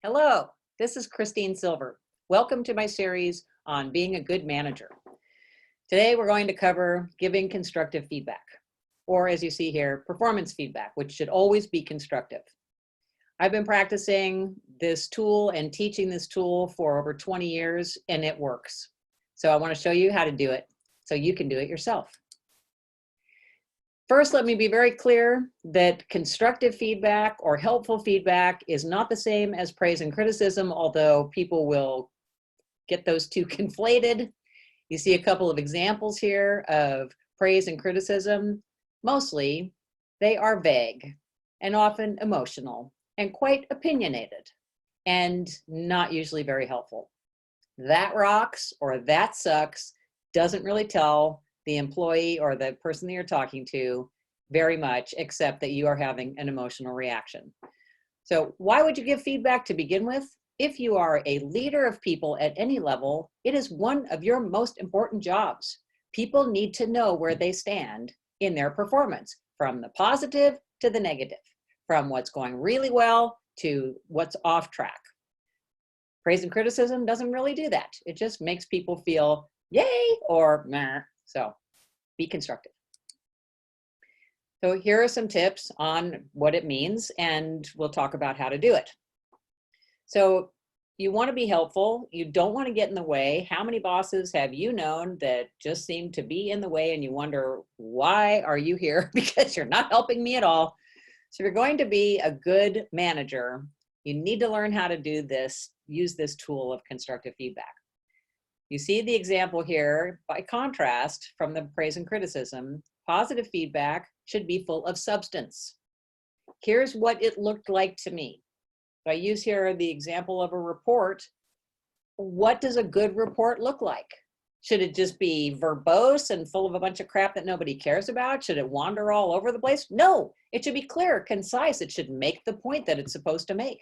Hello, this is Christine Silver. Welcome to my series on being a good manager. Today we're going to cover giving constructive feedback, or as you see here, performance feedback, which should always be constructive. I've been practicing this tool and teaching this tool for over 20 years, and it works. So I want to show you how to do it so you can do it yourself. First, let me be very clear that constructive feedback or helpful feedback is not the same as praise and criticism, although people will get those two conflated. You see a couple of examples here of praise and criticism. Mostly, they are vague and often emotional and quite opinionated and not usually very helpful. That rocks or that sucks doesn't really tell the employee or the person that you're talking to very much, except that you are having an emotional reaction. So why would you give feedback to begin with? If you are a leader of people at any level, it is one of your most important jobs. People need to know where they stand in their performance, from the positive to the negative, from what's going really well to what's off track. Praise and criticism doesn't really do that. It just makes people feel yay or meh. So be constructive. So here are some tips on what it means, and we'll talk about how to do it. So you want to be helpful. You don't want to get in the way. How many bosses have you known that just seem to be in the way and you wonder, why are you here? Because you're not helping me at all. So if you're going to be a good manager, you need to learn how to do this, use this tool of constructive feedback. You see the example here. By contrast, from the praise and criticism, positive feedback should be full of substance. Here's what it looked like to me. So I use here the example of a report. What does a good report look like? Should it just be verbose and full of a bunch of crap that nobody cares about? Should it wander all over the place? No, it should be clear, concise. It should make the point that it's supposed to make.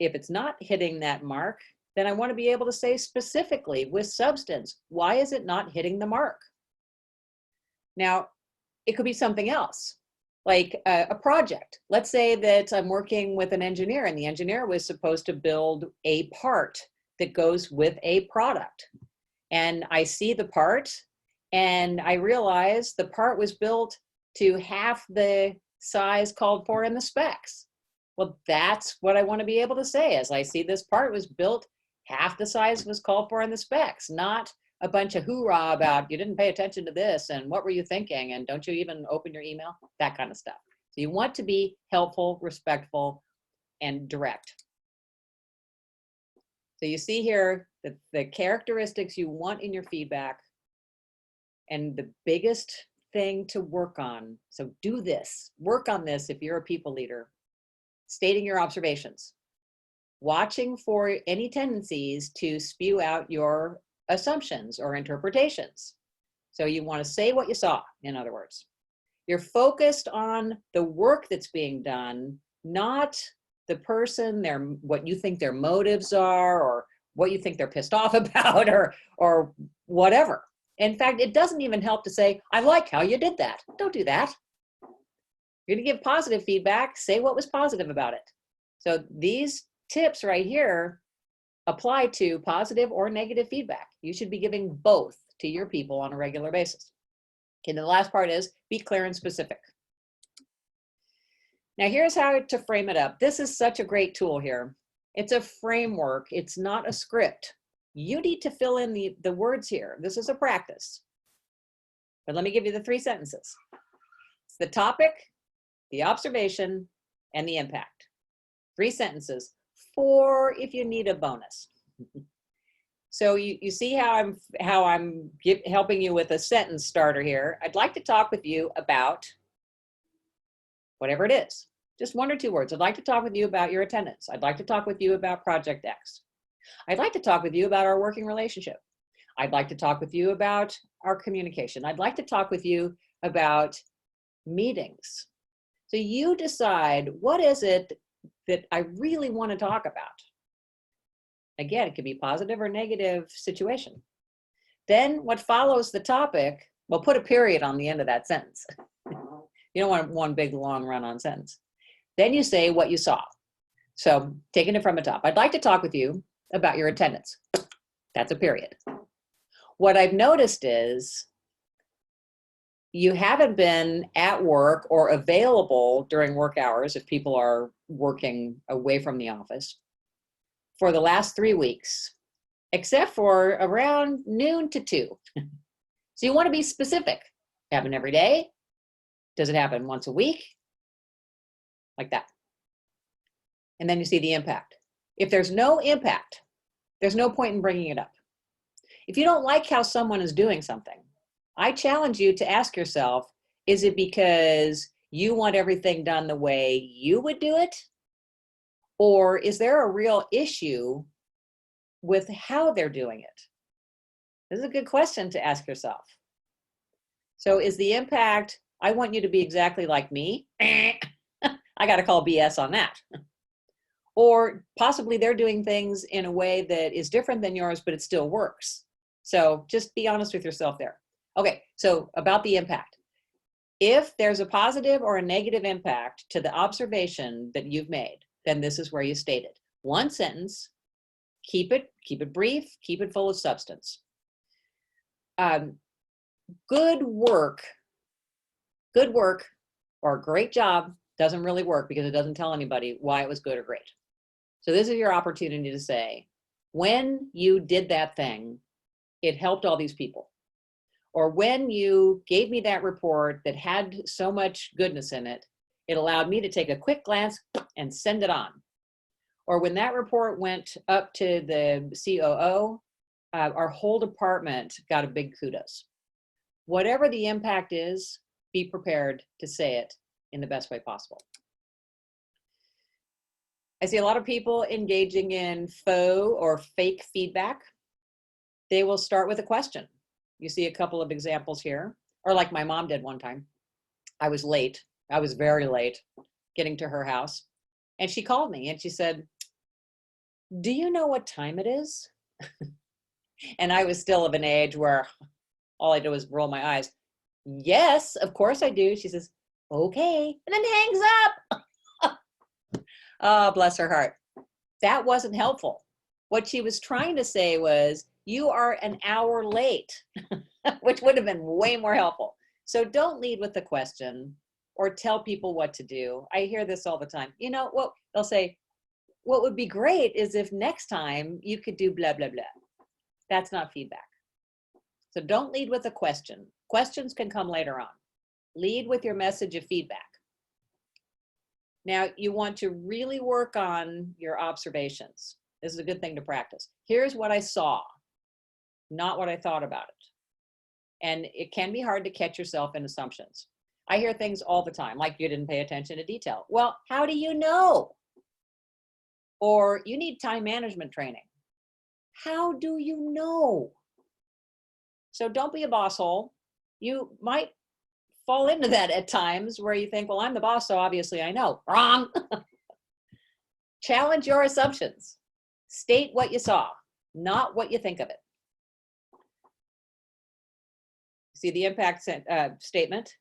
If it's not hitting that mark, then I want to be able to say specifically with substance, why is it not hitting the mark? Now, it could be something else, like a project. Let's say that I'm working with an engineer and the engineer was supposed to build a part that goes with a product. And I see the part and I realize the part was built to half the size called for in the specs. Well, that's what I want to be able to say. As I see this part was built half the size was called for in the specs, not a bunch of hoorah about you didn't pay attention to this and what were you thinking and don't you even open your email, that kind of stuff. So you want to be helpful, respectful, and direct. So you see here the characteristics you want in your feedback and the biggest thing to work on. So do this, work on this if you're a people leader. Stating your observations, watching for any tendencies to spew out your assumptions or interpretations. So you want to say what you saw, in other words. You're focused on the work that's being done, not the person, what you think their motives are, or what you think they're pissed off about, or whatever. In fact, it doesn't even help to say, I like how you did that. Don't do that. You're going to give positive feedback, say what was positive about it. So these tips right here apply to positive or negative feedback. You should be giving both to your people on a regular basis. Okay, the last part is be clear and specific. Now here's how to frame it up. This is such a great tool here. It's a framework. It's not a script. You need to fill in the words here. This is a practice. But let me give you the 3 sentences. It's the topic, the observation, and the impact. 3 sentences. 4 if you need a bonus. So you see how I'm helping you with a sentence starter here. I'd like to talk with you about whatever it is. Just 1 or 2 words. I'd like to talk with you about your attendance. I'd like to talk with you about Project X. I'd like to talk with you about our working relationship. I'd like to talk with you about our communication. I'd like to talk with you about meetings. So you decide, what is it that I really want to talk about? Again, it could be positive or negative situation. Then what follows the topic, well, put a period on the end of that sentence. You don't want one big long run-on sentence. Then you say what you saw. So taking it from the top, I'd like to talk with you about your attendance. That's a period. What I've noticed is you haven't been at work or available during work hours if people are working away from the office for the last 3 weeks, except for around noon to 2. So you want to be specific. Happen every day? Does it happen once a week? Like that. And then you see the impact. If there's no impact, there's no point in bringing it up. If you don't like how someone is doing something, I challenge you to ask yourself, is it because you want everything done the way you would do it? Or is there a real issue with how they're doing it? This is a good question to ask yourself. So is the impact, I want you to be exactly like me? I got to call BS on that. Or possibly they're doing things in a way that is different than yours, but it still works. So just be honest with yourself there. Okay, so about the impact. If there's a positive or a negative impact to the observation that you've made, then this is where you state it. One sentence, keep it brief, keep it full of substance. Good work or great job doesn't really work because it doesn't tell anybody why it was good or great. So this is your opportunity to say, when you did that thing, it helped all these people. Or when you gave me that report that had so much goodness in it, it allowed me to take a quick glance and send it on. Or when that report went up to the COO, our whole department got a big kudos. Whatever the impact is, be prepared to say it in the best way possible. I see a lot of people engaging in faux or fake feedback. They will start with a question. You see a couple of examples here, or like my mom did one time. I was late. I was very late getting to her house. And she called me and she said, "Do you know what time it is?" And I was still of an age where all I did was roll my eyes. "Yes, of course I do." She says, "Okay," and then hangs up. Oh, bless her heart. That wasn't helpful. What she was trying to say was, you are an hour late, which would have been way more helpful. So don't lead with the question or tell people what to do. I hear this all the time. You know what? They'll say, what would be great is if next time you could do blah, blah, blah. That's not feedback. So don't lead with a question. Questions can come later on. Lead with your message of feedback. Now, you want to really work on your observations. This is a good thing to practice. Here's what I saw, not what I thought about it. And it can be hard to catch yourself in assumptions. I hear things all the time, like you didn't pay attention to detail. Well, how do you know? Or you need time management training. How do you know? So don't be a boss hole. You might fall into that at times where you think, well, I'm the boss, so obviously I know. Wrong. Challenge your assumptions. State what you saw, not what you think of it. See the impact statement.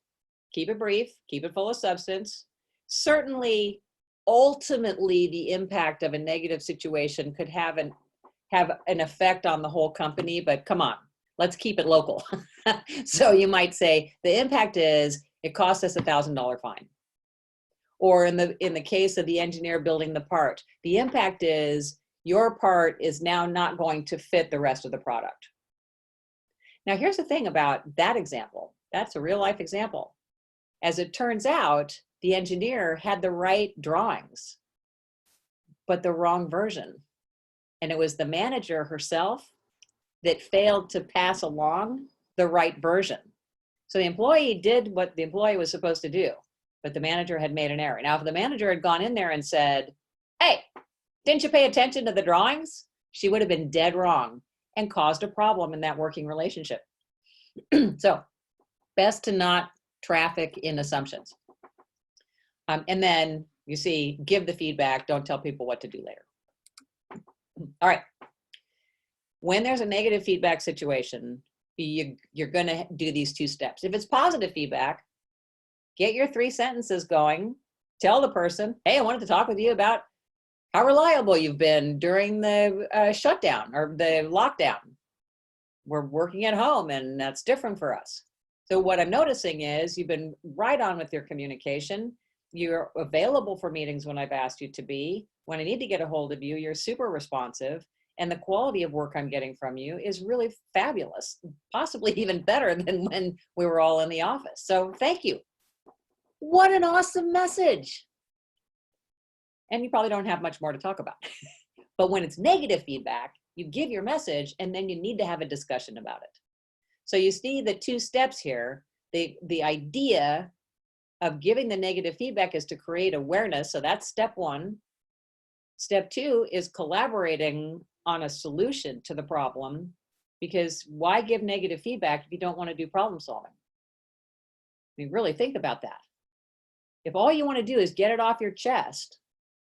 Keep it brief, keep it full of substance. Certainly, ultimately, the impact of a negative situation could have an effect on the whole company, but come on, let's keep it local. So you might say, the impact is, it cost us $1,000 fine. Or in the case of the engineer building the part, the impact is, your part is now not going to fit the rest of the product. Now, here's the thing about that example. That's a real life example. As it turns out, the engineer had the right drawings, but the wrong version. And it was the manager herself that failed to pass along the right version. So the employee did what the employee was supposed to do, but the manager had made an error. Now, if the manager had gone in there and said, "Hey, didn't you pay attention to the drawings?" She would have been dead wrong and caused a problem in that working relationship. So best to not traffic in assumptions. And then you see, give the feedback, don't tell people what to do later. All right. When there's a negative feedback situation, you're going to do these 2 steps. If it's positive feedback, get your 3 sentences going. Tell the person, "Hey, I wanted to talk with you about how reliable you've been during the shutdown or the lockdown. We're working at home and that's different for us. So what I'm noticing is you've been right on with your communication. You're available for meetings when I've asked you to be. When I need to get a hold of you, you're super responsive. And the quality of work I'm getting from you is really fabulous, possibly even better than when we were all in the office. So thank you. What an awesome message. And you probably don't have much more to talk about. But when it's negative feedback, you give your message and then you need to have a discussion about it. So you see the two steps here. The idea of giving the negative feedback is to create awareness. So that's step one. Step two is collaborating on a solution to the problem, because why give negative feedback if you don't want to do problem solving? I mean, really think about that. If all you want to do is get it off your chest,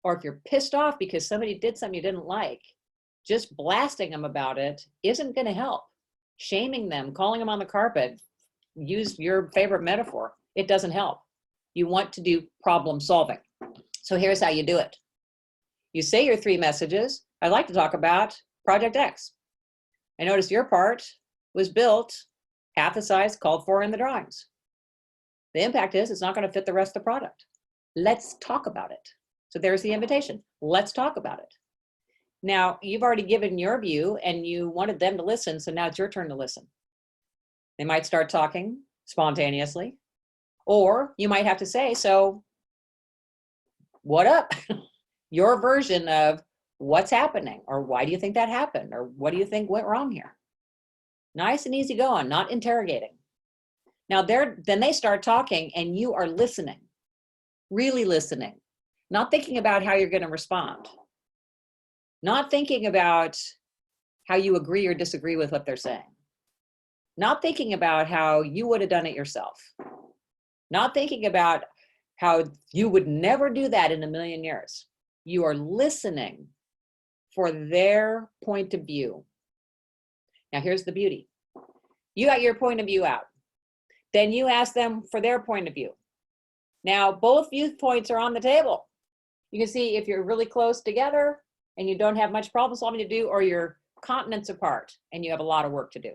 or if you're pissed off because somebody did something you didn't like, just blasting them about it isn't going to help. Shaming them, calling them on the carpet, use your favorite metaphor, it doesn't help. You want to do problem solving. So here's how you do it. You say your 3 messages. I'd like to talk about Project X. I noticed your part was built half the size called for in the drawings. The impact is it's not going to fit the rest of the product. Let's talk about it. So there's the invitation. Let's talk about it. Now, you've already given your view and you wanted them to listen, so now it's your turn to listen. They might start talking spontaneously, or you might have to say, so what up? Your version of what's happening, or why do you think that happened, or what do you think went wrong here? Nice and easy going, not interrogating. Now then they start talking and you are listening, really listening, not thinking about how you're going to respond, not thinking about how you agree or disagree with what they're saying, not thinking about how you would have done it yourself, not thinking about how you would never do that in a million years. You are listening for their point of view. Now here's the beauty. You got your point of view out. Then you ask them for their point of view. Now both viewpoints are on the table. You can see if you're really close together and you don't have much problem solving to do, or you're continents apart and you have a lot of work to do.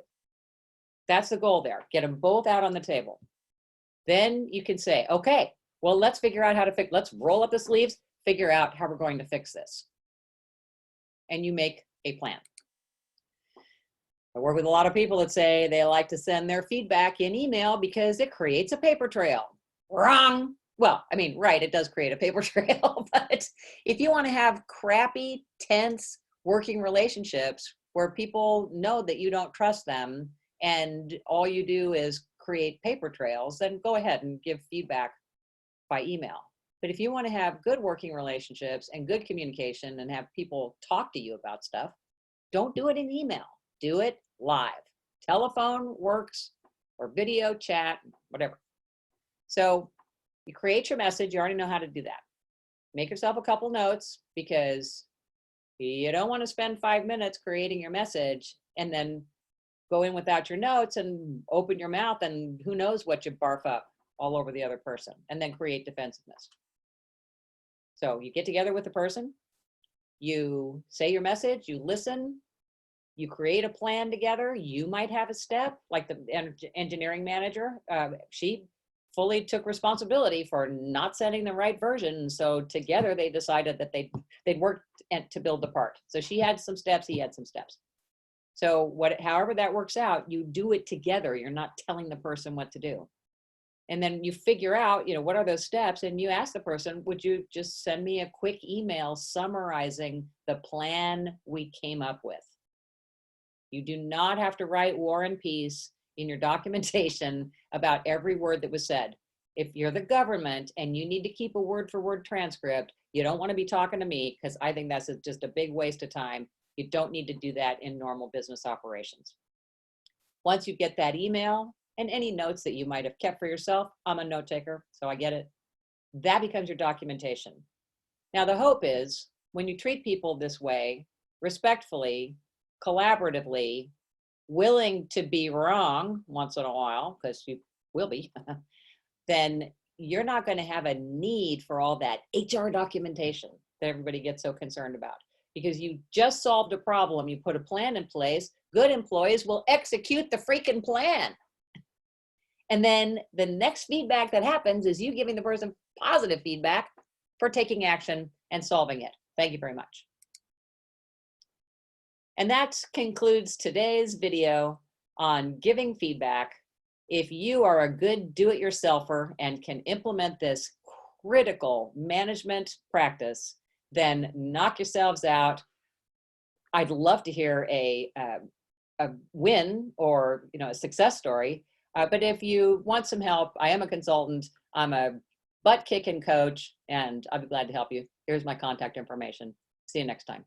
That's the goal there. Get them both out on the table. Then you can say, okay, well, let's figure out how to fix, let's roll up the sleeves, figure out how we're going to fix this. And you make a plan. I work with a lot of people that say they like to send their feedback in email because it creates a paper trail. Wrong. Well, I mean, right, it does create a paper trail, but if you want to have crappy, tense working relationships where people know that you don't trust them and all you do is create paper trails, then go ahead and give feedback by email. But if you want to have good working relationships and good communication and have people talk to you about stuff, don't do it in email. Do it live. Telephone works, or video, chat, whatever. So you create your message. You already know how to do that. Make yourself a couple notes, because you don't want to spend 5 minutes creating your message and then go in without your notes and open your mouth and who knows what you barf up all over the other person, and then create defensiveness. So you get together with the person, you say your message, you listen, you create a plan together. You might have a step, like the engineering manager. She fully took responsibility for not sending the right version. So together they decided that they'd work to build the part. So she had some steps, he had some steps. So however that works out, you do it together. You're not telling the person what to do. And then you figure out, what are those steps? And you ask the person, would you just send me a quick email summarizing the plan we came up with? You do not have to write War and Peace in your documentation about every word that was said. If you're the government and you need to keep a word for word transcript, you don't want to be talking to me, because I think that's just a big waste of time. You don't need to do that in normal business operations. Once you get that email and any notes that you might have kept for yourself, I'm a note taker, so I get it. That becomes your documentation. Now the hope is when you treat people this way, respectfully, collaboratively, willing to be wrong once in a while, because you will be, then you're not going to have a need for all that HR documentation that everybody gets so concerned about. Because you just solved a problem, you put a plan in place, good employees will execute the freaking plan. And then the next feedback that happens is you giving the person positive feedback for taking action and solving it. Thank you very much. And that concludes today's video on giving feedback. If you are a good do-it-yourselfer and can implement this critical management practice, then knock yourselves out. I'd love to hear a win or a success story. But if you want some help, I am a consultant. I'm a butt-kicking coach, and I'd be glad to help you. Here's my contact information. See you next time.